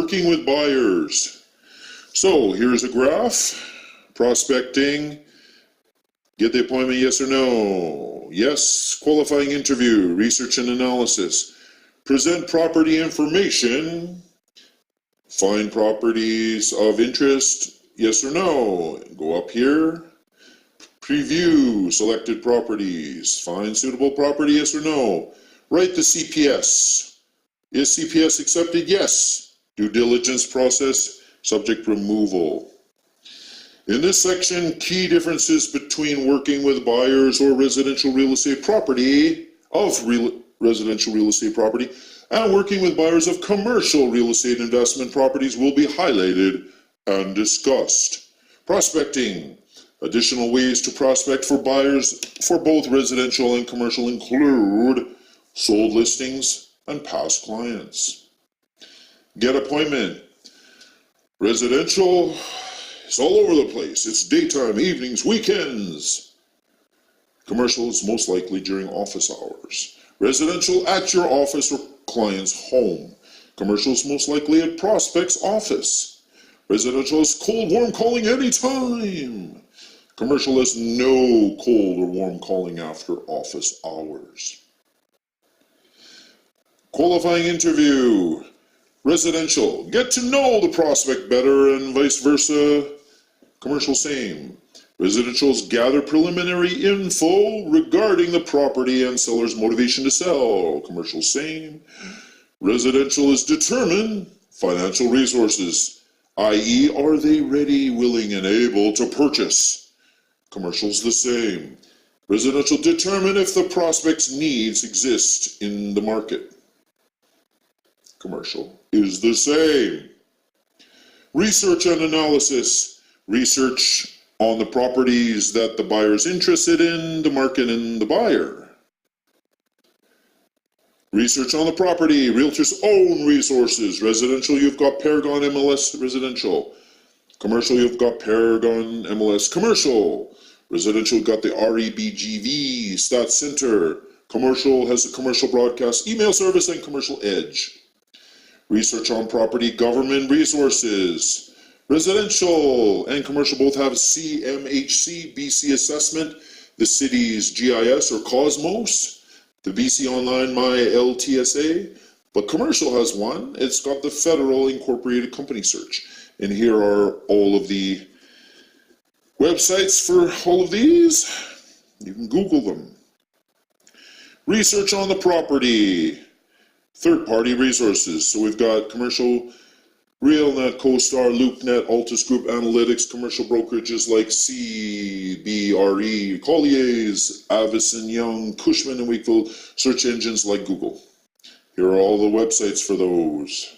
working with buyers. So here's a graph. Prospecting. Get the appointment, yes or no? Yes. Qualifying interview, research and analysis. Present property information. Find properties of interest, yes or no? Go up here. Preview selected properties. Find suitable property, yes or no? Write the CPS. Is CPS accepted? Yes. Due diligence process, subject removal. In this section, key differences between working with buyers or residential real estate property residential real estate property and working with buyers of commercial real estate investment properties will be highlighted and discussed. Prospecting. Additional ways to prospect for buyers for both residential and commercial include sold listings and past clients. Get appointment. Residential is all over the place. It's daytime, evenings, weekends. Commercial is most likely during office hours. Residential at your office or client's home. Commercial is most likely at prospect's office. Residential is cold, warm calling anytime. Commercial has no cold or warm calling after office hours. Qualifying interview. Residential, get to know the prospect better and vice versa. Commercial, same. Residentials gather preliminary info regarding the property and seller's motivation to sell. Commercial, same. Residential is determine financial resources, i.e. are they ready, willing, and able to purchase. Commercial's the same. Residential determine if the prospect's needs exist in the market. Commercial is the same. Research and analysis. Research on the properties that the buyer is interested in, the market, and the buyer. Research on the property, realtor's own resources. Residential, you've got Paragon MLS Residential. Commercial, you've got Paragon MLS Commercial. Residential, you've got the REBGV Stat Center. Commercial has a commercial broadcast email service and commercial edge. Research on property, government resources. Residential and commercial both have CMHC, BC Assessment, the city's GIS or Cosmos, the BC Online My LTSA, but commercial has one. It's got the Federal Incorporated Company Search. And here are all of the websites for all of these. You can Google them. Research on the property. Third-party resources. So we've got commercial, RealNet, CoStar, LoopNet, Altus Group Analytics, commercial brokerages like CBRE, Colliers, Avison Young, Cushman & Wakefield, search engines like Google. Here are all the websites for those.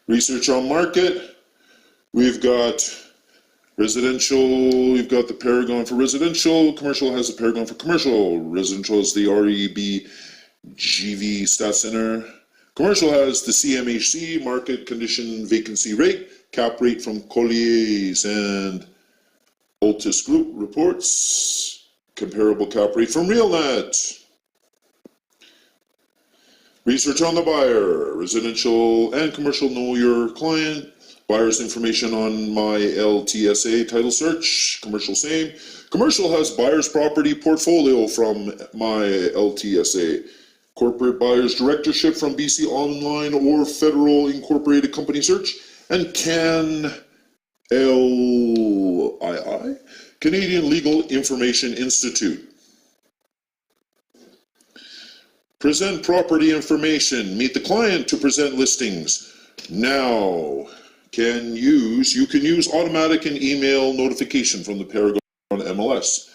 Research on market. We've got residential, we've got the Paragon for residential, commercial has the Paragon for commercial, residential is the REBGV Stat Center. Commercial has the CMHC, market condition vacancy rate, cap rate from Colliers and Altus Group reports, comparable cap rate from RealNet. Research on the buyer, residential and commercial know your client, buyer's information on My LTSA title search, commercial same. Commercial has buyer's property portfolio from My LTSA. Corporate buyer's directorship from BC Online or Federal Incorporated Company Search, and CANLII, Canadian Legal Information Institute. Present property information. Meet the client to present listings. Now, you can use automatic and email notification from the Paragon MLS.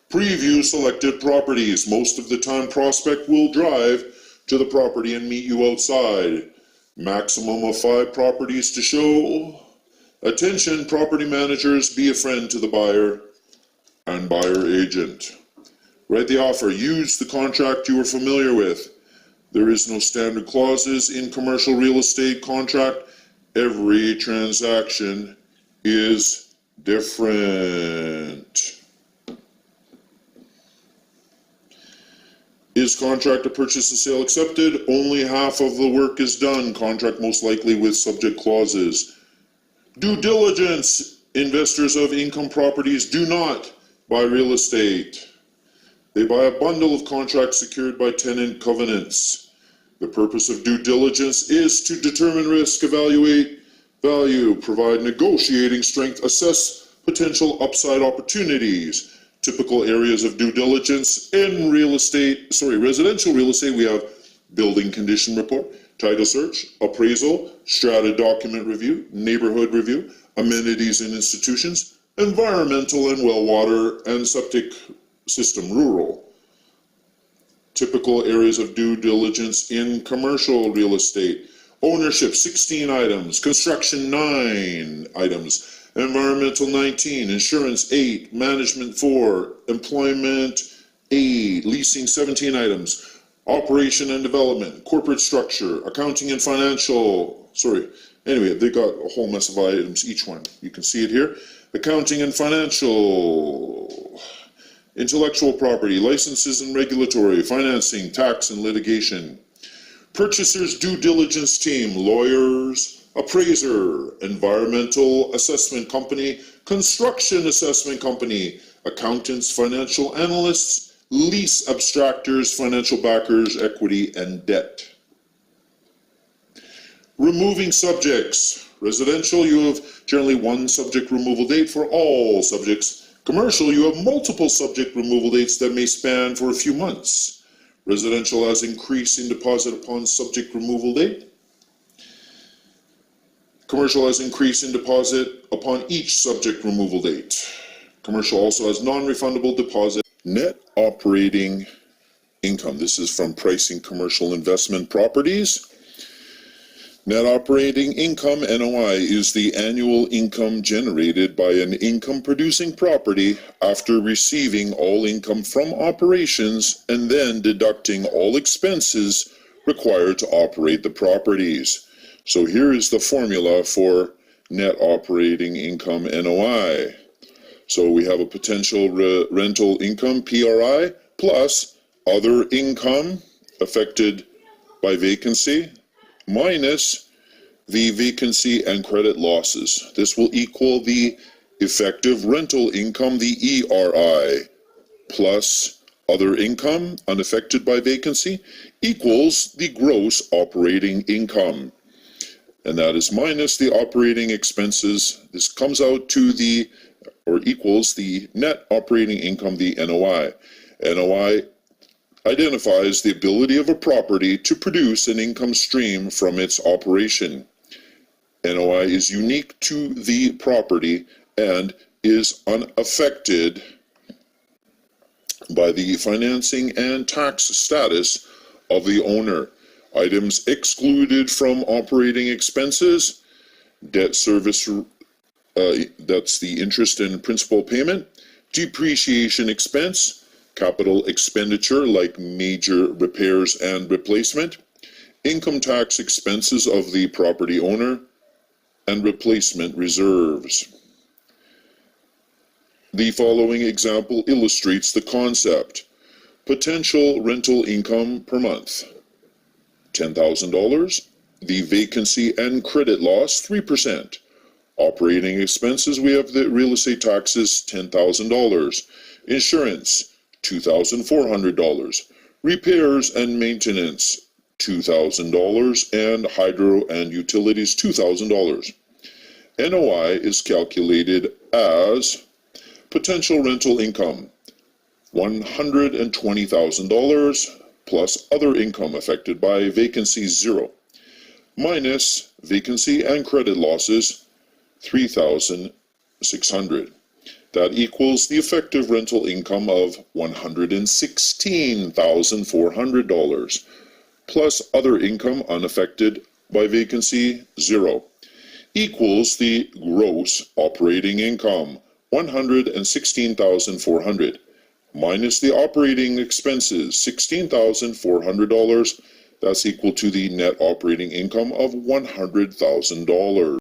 Preview selected properties. Most of the time, prospect will drive to the property and meet you outside. Maximum of 5 properties to show. Attention, property managers, be a friend to the buyer and buyer agent. Write the offer. Use the contract you are familiar with. There is no standard clauses in commercial real estate contract. Every transaction is different. Is contract to purchase and sale accepted? Only half of the work is done. Contract most likely with subject clauses. Due diligence. Investors of income properties do not buy real estate. They buy a bundle of contracts secured by tenant covenants. The purpose of due diligence is to determine risk, evaluate value, provide negotiating strength, assess potential upside opportunities. Typical areas of due diligence in residential real estate, we have building condition report, title search, appraisal, strata document review, neighborhood review, amenities and institutions, environmental and well water and septic system rural. Typical areas of due diligence in commercial real estate. Ownership 16 items, construction 9 items, environmental 19, insurance 8, management 4, employment 8, leasing 17 items, operation and development, corporate structure, accounting and financial, anyway, they got a whole mess of items, each one. You can see it here. Accounting and financial, intellectual property, licenses and regulatory, financing, tax and litigation. Purchasers due diligence team, lawyers, appraiser, environmental assessment company, construction assessment company, accountants, financial analysts, lease abstractors, financial backers, equity and debt. Removing subjects. Residential, you have generally one subject removal date for all subjects. Commercial, you have multiple subject removal dates that may span for a few months. Residential has increasing deposit upon subject removal date. Commercial has increasing deposit upon each subject removal date. Commercial also has non-refundable deposit. Net operating income. This is from Pricing Commercial Investment Properties. Net operating income, NOI, is the annual income generated by an income-producing property after receiving all income from operations and then deducting all expenses required to operate the properties. So here is the formula for net operating income, NOI. So we have a potential rental income, PRI, plus other income affected by vacancy, minus the vacancy and credit losses. This will equal the effective rental income, the ERI, plus other income unaffected by vacancy equals the gross operating income. And that is minus the operating expenses. This comes out to the, or equals the net operating income, the NOI. NOI identifies the ability of a property to produce an income stream from its operation. NOI is unique to the property and is unaffected by the financing and tax status of the owner. Items excluded from operating expenses, debt service, that's the interest and principal payment, depreciation expense, capital expenditure like major repairs and replacement, income tax expenses of the property owner, and replacement reserves. The following example illustrates the concept. Potential rental income per month, $10,000. The vacancy and credit loss, 3%. Operating expenses, we have the real estate taxes, $10,000. Insurance, $2,400. Repairs and maintenance, $2,000, and hydro and utilities, $2,000. NOI is calculated as potential rental income, $120,000, plus other income affected by vacancy, 0, minus vacancy and credit losses, $3,600. That equals the effective rental income of $116,400, plus other income unaffected by vacancy, 0, equals the gross operating income, $116,400, minus the operating expenses, $16,400. That's equal to the net operating income of $100,000.